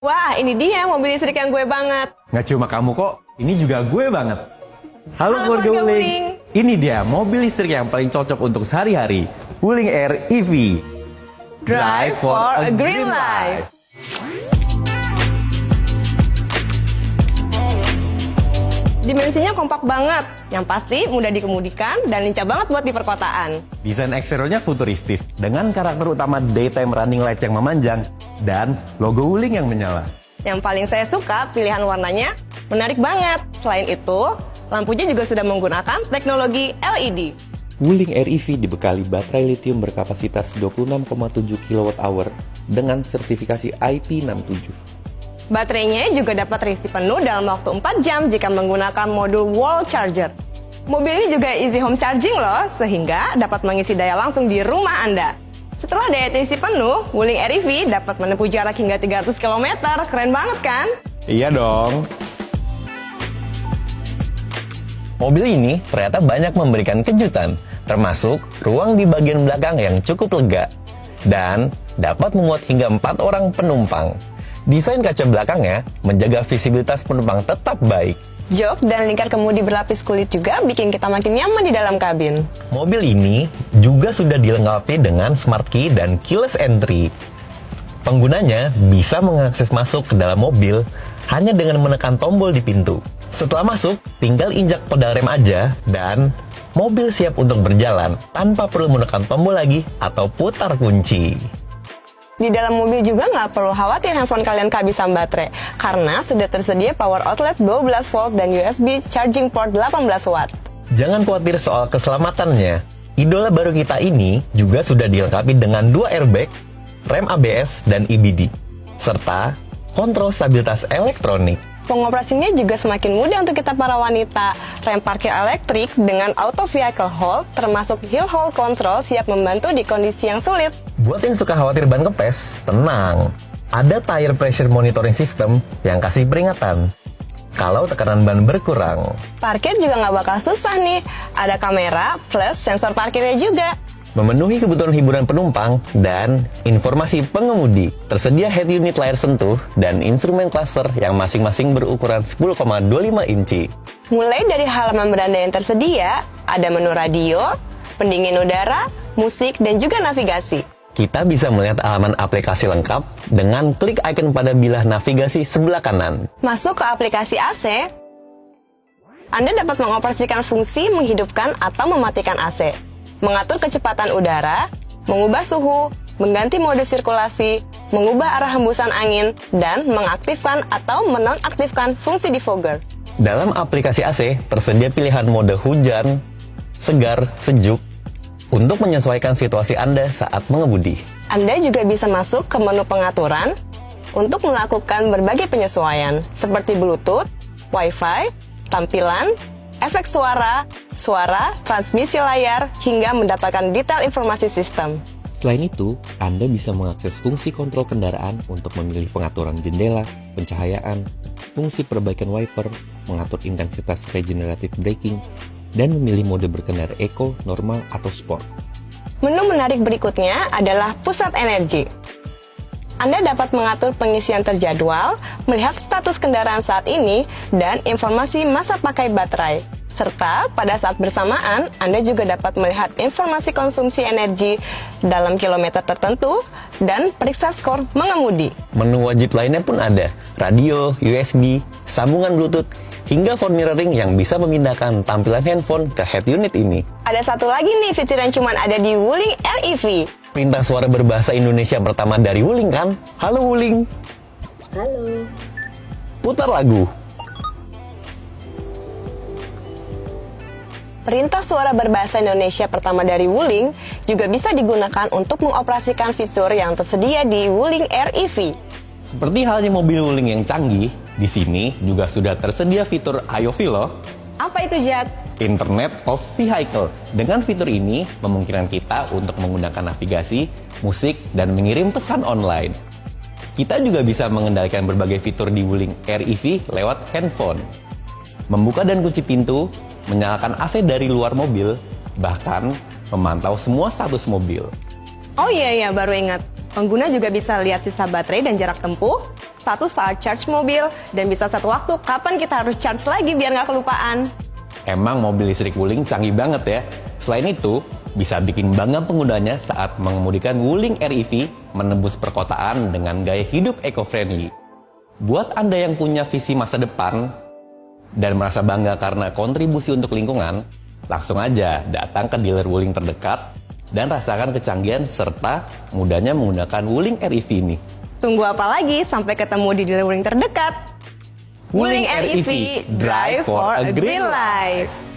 Wah, ini dia mobil listrik yang gue banget. Nggak cuma kamu kok, ini juga gue banget. Halo keluarga keluarga Wuling. Wuling. Ini dia mobil listrik yang paling cocok untuk sehari-hari. Wuling Air EV. Drive for a green life. Dimensinya kompak banget, yang pasti mudah dikemudikan dan lincah banget buat di perkotaan. Desain eksteriornya futuristis dengan karakter utama daytime running lights yang memanjang dan logo Wuling yang menyala. Yang paling saya suka pilihan warnanya menarik banget. Selain itu, lampunya juga sudah menggunakan teknologi LED. Wuling Air EV dibekali baterai lithium berkapasitas 26,7 kWh dengan sertifikasi IP67. Baterainya juga dapat terisi penuh dalam waktu 4 jam jika menggunakan modul wall charger. Mobil ini juga easy home charging loh, sehingga dapat mengisi daya langsung di rumah Anda. Setelah daya terisi penuh, Wuling Air EV dapat menempuh jarak hingga 300 km. Keren banget kan? Iya dong. Mobil ini ternyata banyak memberikan kejutan, termasuk ruang di bagian belakang yang cukup lega, dan dapat memuat hingga 4 orang penumpang. Desain kaca belakangnya menjaga visibilitas penumpang tetap baik. Jok dan lingkar kemudi berlapis kulit juga bikin kita makin nyaman di dalam kabin. Mobil ini juga sudah dilengkapi dengan smart key dan keyless entry. Penggunanya bisa mengakses masuk ke dalam mobil hanya dengan menekan tombol di pintu. Setelah masuk, tinggal injak pedal rem aja dan mobil siap untuk berjalan tanpa perlu menekan tombol lagi atau putar kunci. Di dalam mobil juga nggak perlu khawatir handphone kalian kehabisan baterai, karena sudah tersedia power outlet 12 volt dan USB charging port 18 watt. Jangan khawatir soal keselamatannya. Idola baru kita ini juga sudah dilengkapi dengan 2 airbag, rem ABS dan EBD, serta kontrol stabilitas elektronik. Pengoperasinya juga semakin mudah untuk kita para wanita. Rem parkir elektrik dengan auto vehicle hold termasuk hill hold control siap membantu di kondisi yang sulit. Buat yang suka khawatir ban kempes, tenang. Ada tire pressure monitoring system yang kasih peringatan kalau tekanan ban berkurang. Parkir juga nggak bakal susah nih. Ada kamera plus sensor parkirnya juga. Memenuhi kebutuhan hiburan penumpang dan informasi pengemudi. Tersedia head unit layar sentuh dan instrumen cluster yang masing-masing berukuran 10,25 inci. Mulai dari halaman beranda yang tersedia, ada menu radio, pendingin udara, musik, dan juga navigasi. Kita bisa melihat halaman aplikasi lengkap dengan klik icon pada bilah navigasi sebelah kanan. Masuk ke aplikasi AC, Anda dapat mengoperasikan fungsi menghidupkan atau mematikan AC, mengatur kecepatan udara, mengubah suhu, mengganti mode sirkulasi, mengubah arah hembusan angin, dan mengaktifkan atau menonaktifkan fungsi defogger. Dalam aplikasi AC, tersedia pilihan mode hujan, segar, sejuk, untuk menyesuaikan situasi Anda saat mengemudi. Anda juga bisa masuk ke menu pengaturan untuk melakukan berbagai penyesuaian, seperti Bluetooth, Wi-Fi, tampilan, efek suara, transmisi layar, hingga mendapatkan detail informasi sistem. Selain itu, Anda bisa mengakses fungsi kontrol kendaraan untuk memilih pengaturan jendela, pencahayaan, fungsi perbaikan wiper, mengatur intensitas regenerative braking, dan memilih mode berkendara eco, normal, atau sport. Menu menarik berikutnya adalah pusat energi. Anda dapat mengatur pengisian terjadwal, melihat status kendaraan saat ini, dan informasi masa pakai baterai. Serta pada saat bersamaan, Anda juga dapat melihat informasi konsumsi energi dalam kilometer tertentu dan periksa skor mengemudi. Menu wajib lainnya pun ada, radio, USB, sambungan Bluetooth, hingga phone mirroring yang bisa memindahkan tampilan handphone ke head unit ini. Ada satu lagi nih fitur yang cuma ada di Wuling Air EV. Perintah suara berbahasa Indonesia pertama dari Wuling kan? Halo Wuling. Halo. Putar lagu. Perintah suara berbahasa Indonesia pertama dari Wuling juga bisa digunakan untuk mengoperasikan fitur yang tersedia di Wuling Air EV. Seperti halnya mobil Wuling yang canggih, di sini juga sudah tersedia fitur IoV loh. Apa itu, Jack? Internet of Vehicle. Dengan fitur ini, memungkinkan kita untuk menggunakan navigasi, musik, dan mengirim pesan online. Kita juga bisa mengendalikan berbagai fitur di Wuling Air EV lewat handphone. Membuka dan kunci pintu, menyalakan AC dari luar mobil, bahkan memantau semua status mobil. Oh iya, baru ingat. Pengguna juga bisa lihat sisa baterai dan jarak tempuh, status saat charge mobil, dan bisa satu waktu kapan kita harus charge lagi biar nggak kelupaan. Emang mobil listrik Wuling canggih banget ya. Selain itu, bisa bikin bangga penggunanya saat mengemudikan Wuling REV menembus perkotaan dengan gaya hidup eco-friendly. Buat Anda yang punya visi masa depan dan merasa bangga karena kontribusi untuk lingkungan, langsung aja datang ke dealer Wuling terdekat dan rasakan kecanggihan serta mudahnya menggunakan Wuling REV ini. Tunggu apa lagi? Sampai ketemu di dealer Wuling terdekat. Wuling REV, drive for a green life.